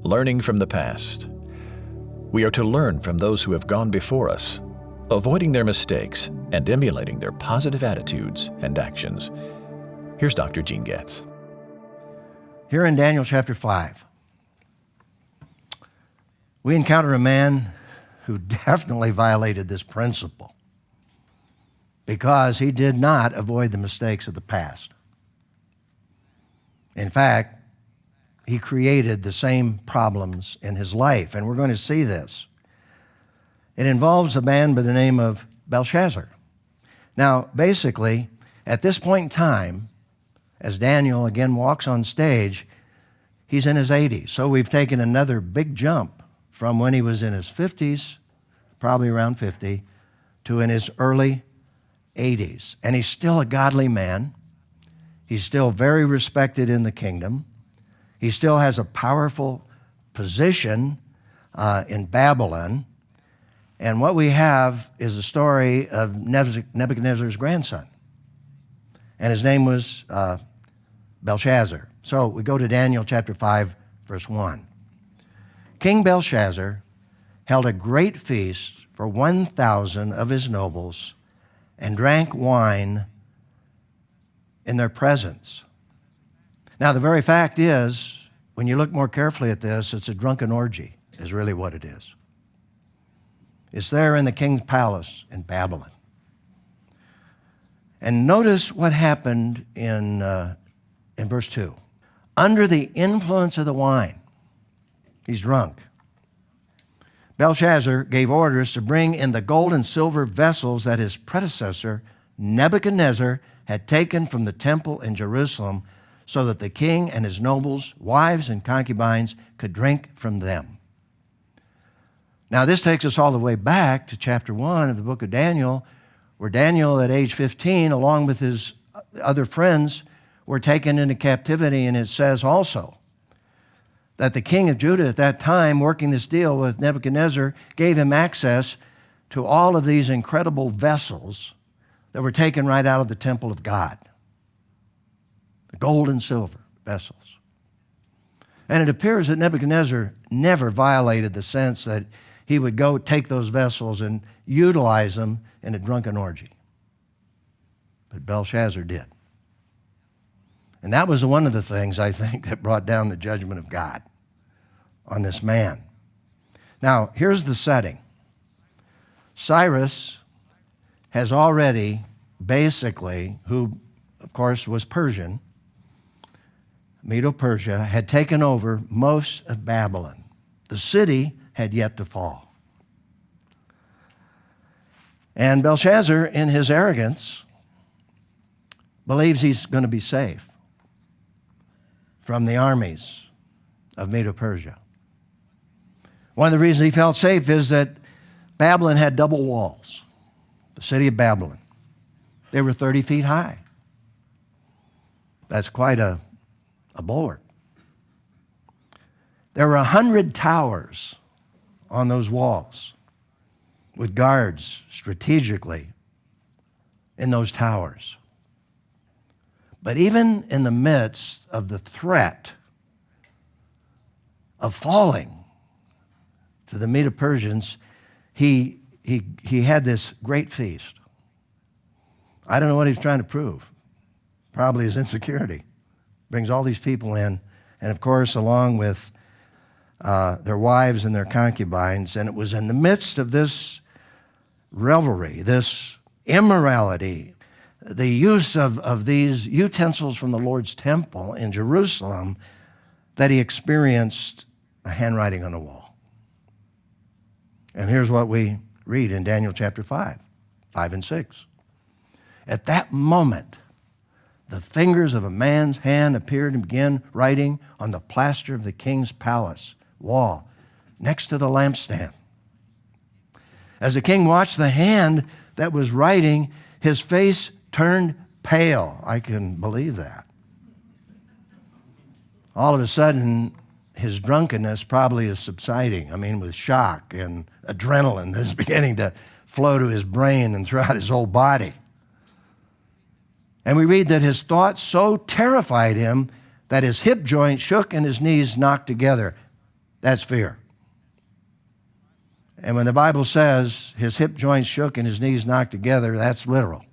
Learning from the past. We are to learn from those who have gone before us, avoiding their mistakes and emulating their positive attitudes and actions. Here's Dr. Gene Getz. Here in Daniel chapter 5, we encounter a man who definitely violated this principle because he did not avoid the mistakes of the past. In fact, he created the same problems in his life, and we're going to see this. It involves a man by the name of Belshazzar. Now, basically, at this point in time, as Daniel again walks on stage, he's in his 80s. So we've taken another big jump from when he was in his 50s, probably around 50, to in his early 80s. And he's still a godly man. He's still very respected in the kingdom. He still has a powerful position in Babylon. And what we have is the story of Nebuchadnezzar's grandson. And his name was Belshazzar. So we go to Daniel chapter 5, verse 1. King Belshazzar held a great feast for 1,000 of his nobles and drank wine in their presence. Now, the very fact is, when you look more carefully at this, it's a drunken orgy, is really what it is. It's there in the king's palace in Babylon. And notice what happened in verse 2. Under the influence of the wine, he's drunk. Belshazzar gave orders to bring in the gold and silver vessels that his predecessor, Nebuchadnezzar, had taken from the temple in Jerusalem, so that the king and his nobles, wives, and concubines could drink from them. Now, this takes us all the way back to chapter 1 of the book of Daniel, where Daniel, at age 15, along with his other friends, were taken into captivity, and it says also that the king of Judah at that time, working this deal with Nebuchadnezzar, gave him access to all of these incredible vessels that were taken right out of the temple of God. The gold and silver vessels. And it appears that Nebuchadnezzar never violated the sense that he would go take those vessels and utilize them in a drunken orgy. But Belshazzar did. And that was one of the things, I think, that brought down the judgment of God on this man. Now, here's the setting. Cyrus has already basically, who of course was Persian, Medo-Persia, had taken over most of Babylon. The city had yet to fall. And Belshazzar, in his arrogance, believes he's going to be safe from the armies of Medo-Persia. One of the reasons he felt safe is that Babylon had double walls. The city of Babylon. They were 30 feet high. That's quite a bulwark. There were 100 towers on those walls with guards strategically in those towers. But even in the midst of the threat of falling to the Medo-Persians, he had this great feast. I don't know what he's trying to prove. Probably his insecurity. Brings all these people in, and of course, along with their wives and their concubines. And it was in the midst of this revelry, this immorality, the use of these utensils from the Lord's temple in Jerusalem, that he experienced a handwriting on the wall. And here's what we read in Daniel chapter 5 and 6. At that moment, the fingers of a man's hand appeared and began writing on the plaster of the king's palace wall next to the lampstand. As the king watched the hand that was writing, his face turned pale. I can believe that. All of a sudden, his drunkenness probably is subsiding. I mean, with shock and adrenaline that's beginning to flow to his brain and throughout his whole body. And we read that his thoughts so terrified him that his hip joint shook and his knees knocked together. That's fear. And when the Bible says his hip joints shook and his knees knocked together, that's literal.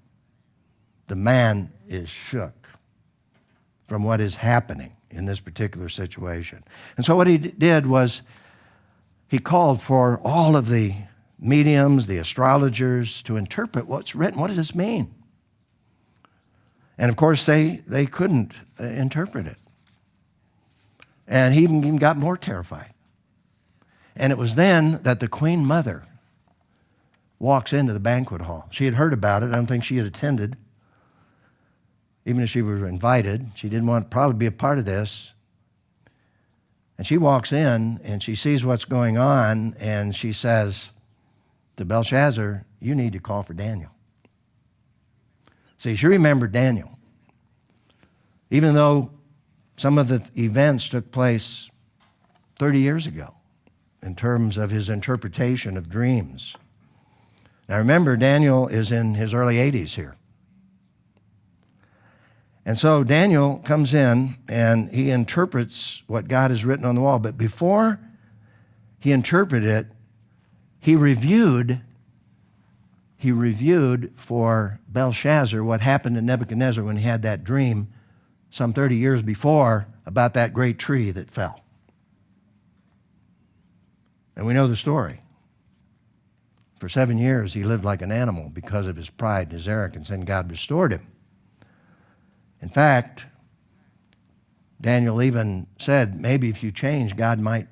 The man is shook from what is happening in this particular situation. And so what he did was he called for all of the mediums, the astrologers, to interpret what's written. What does this mean? And of course, they couldn't interpret it. And he even got more terrified. And it was then that the Queen Mother walks into the banquet hall. She had heard about it. I don't think she had attended. Even if she was invited, she didn't want to probably be a part of this. And she walks in and she sees what's going on and she says to Belshazzar, you need to call for Daniel. See, she remembered Daniel. Even though some of the events took place 30 years ago in terms of his interpretation of dreams. Now remember, Daniel is in his early 80s here. And so Daniel comes in and he interprets what God has written on the wall. But before he interpreted it, he reviewed for Belshazzar what happened to Nebuchadnezzar when he had that dream some 30 years before about that great tree that fell. And we know the story. For 7 years, he lived like an animal because of his pride and his arrogance, and God restored him. In fact, Daniel even said, maybe if you change, God might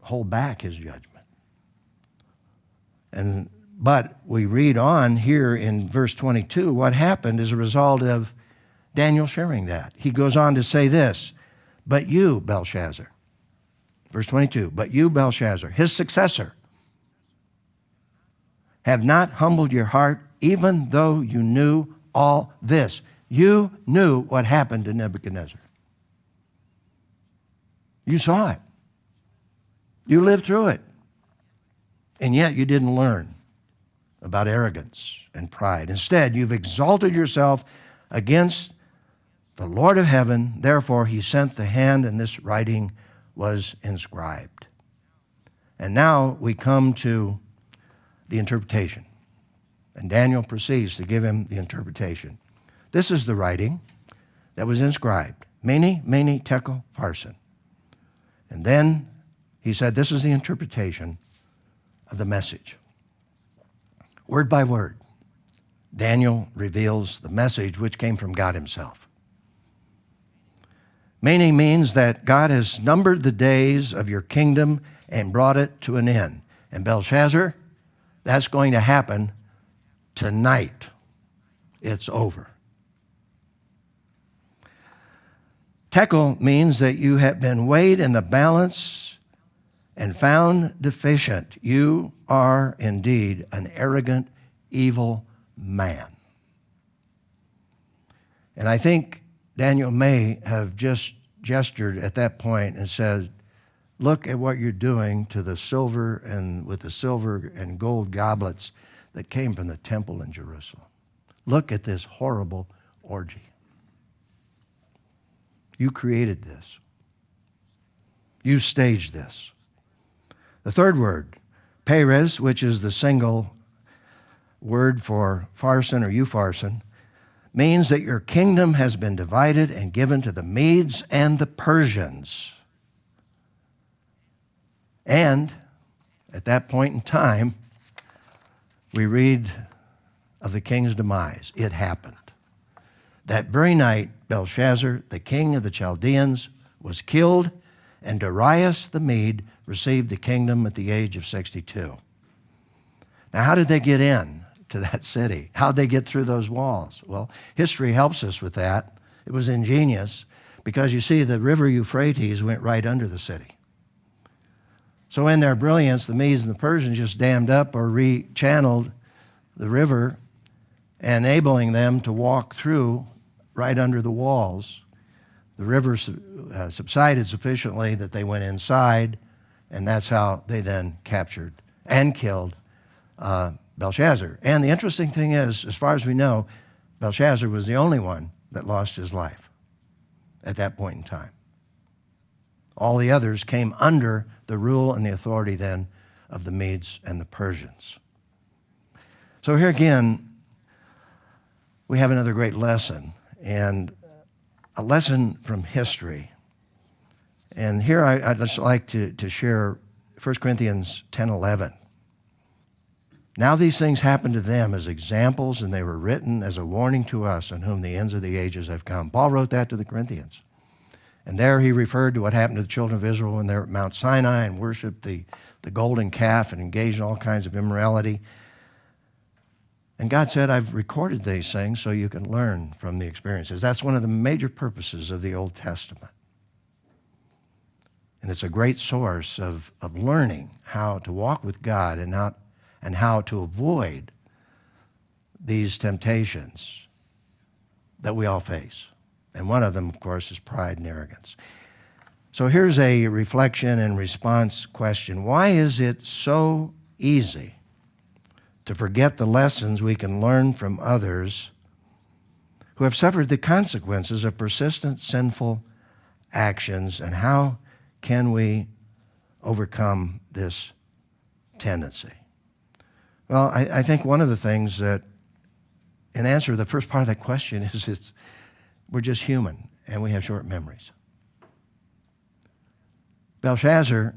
hold back his judgment. But we read on here in verse 22, what happened as a result of Daniel sharing that. He goes on to say this, but you, Belshazzar, verse 22, but you, Belshazzar, his successor, have not humbled your heart, even though you knew all this. You knew what happened to Nebuchadnezzar. You saw it. You lived through it. And yet you didn't learn about arrogance and pride. Instead, you've exalted yourself against the Lord of heaven. Therefore, he sent the hand, and this writing was inscribed. And now we come to the interpretation. And Daniel proceeds to give him the interpretation. This is the writing that was inscribed. Mene, mene, tekel, pharsin. And then he said, this is the interpretation of the message. Word by word, Daniel reveals the message which came from God himself. Mene means that God has numbered the days of your kingdom and brought it to an end. And Belshazzar, that's going to happen tonight. It's over. Tekel means that you have been weighed in the balance and found deficient. You are indeed an arrogant, evil man. And I think Daniel may have just gestured at that point and said, look at what you're doing to the silver and with the silver and gold goblets that came from the temple in Jerusalem. Look at this horrible orgy. You created this. You staged this. The third word, Perez, which is the single word for pharsin or upharsin, means that your kingdom has been divided and given to the Medes and the Persians. And at that point in time, we read of the king's demise. It happened. That very night, Belshazzar, the king of the Chaldeans, was killed, and Darius the Mede received the kingdom at the age of 62. Now, how did they get in to that city? How did they get through those walls? Well, history helps us with that. It was ingenious because you see the river Euphrates went right under the city. So in their brilliance, the Medes and the Persians just dammed up or rechanneled the river, enabling them to walk through right under the walls. The river subsided sufficiently that they went inside, and that's how they then captured and killed Belshazzar. And the interesting thing is, as far as we know, Belshazzar was the only one that lost his life at that point in time. All the others came under the rule and the authority then of the Medes and the Persians. So here again, we have another great lesson, and a lesson from history. And here I'd just like to share 1 Corinthians 10:11. Now these things happened to them as examples, and they were written as a warning to us, on whom the ends of the ages have come. Paul wrote that to the Corinthians. And there he referred to what happened to the children of Israel when they were at Mount Sinai and worshiped the golden calf and engaged in all kinds of immorality. And God said, I've recorded these things so you can learn from the experiences. That's one of the major purposes of the Old Testament. And it's a great source of learning how to walk with God and how to avoid these temptations that we all face. And one of them, of course, is pride and arrogance. So here's a reflection and response question. Why is it so easy to forget the lessons we can learn from others who have suffered the consequences of persistent sinful actions, and how can we overcome this tendency? Well, I think one of the things that, in answer to the first part of that question, is we're just human and we have short memories. Belshazzar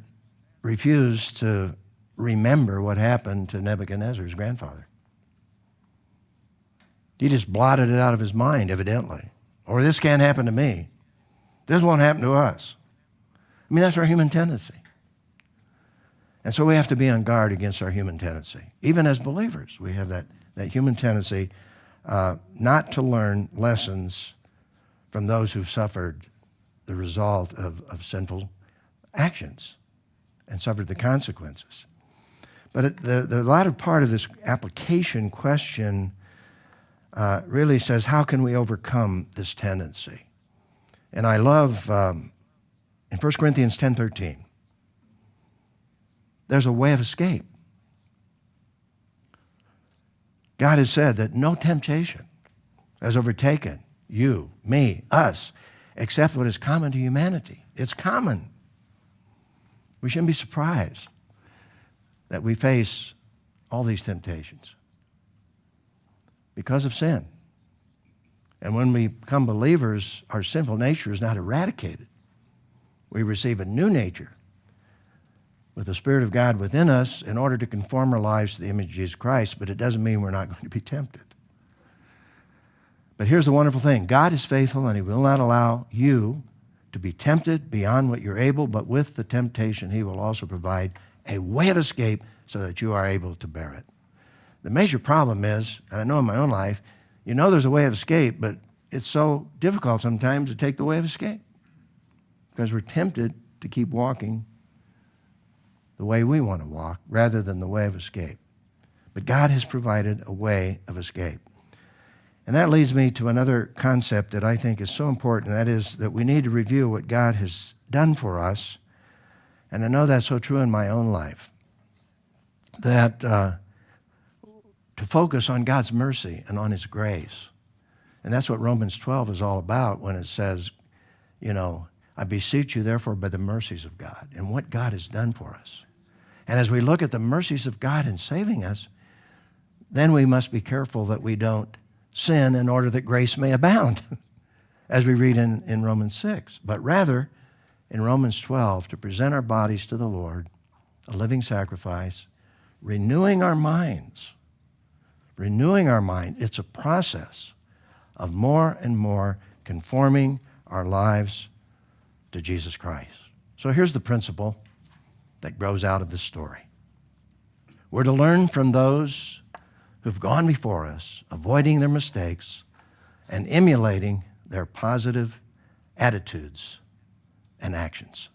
refused to remember what happened to Nebuchadnezzar's grandfather. He just blotted it out of his mind, evidently. Or this can't happen to me. This won't happen to us. I mean, that's our human tendency. And so we have to be on guard against our human tendency. Even as believers, we have that human tendency not to learn lessons from those who've suffered the result of sinful actions and suffered the consequences. But the latter part of this application question really says, how can we overcome this tendency? And I love, in 1 Corinthians 10:13, there's a way of escape. God has said that no temptation has overtaken you, me, us, except what is common to humanity. It's common. We shouldn't be surprised that we face all these temptations because of sin. And when we become believers, our sinful nature is not eradicated. We receive a new nature with the Spirit of God within us in order to conform our lives to the image of Jesus Christ, but it doesn't mean we're not going to be tempted. But here's the wonderful thing. God is faithful, and He will not allow you to be tempted beyond what you're able, but with the temptation, He will also provide a way of escape so that you are able to bear it. The major problem is, and I know in my own life, you know there's a way of escape, but it's so difficult sometimes to take the way of escape because we're tempted to keep walking the way we want to walk rather than the way of escape. But God has provided a way of escape. And that leads me to another concept that I think is so important, and that is that we need to review what God has done for us. And I know that's so true in my own life, that to focus on God's mercy and on His grace. And that's what Romans 12 is all about when it says, I beseech you, therefore, by the mercies of God and what God has done for us. And as we look at the mercies of God in saving us, then we must be careful that we don't sin in order that grace may abound, as we read in Romans 6. But rather, in Romans 12, to present our bodies to the Lord, a living sacrifice, renewing our minds. Renewing our mind. It's a process of more and more conforming our lives to Jesus Christ. So here's the principle that grows out of this story. We're to learn from those who've gone before us, avoiding their mistakes and emulating their positive attitudes and actions.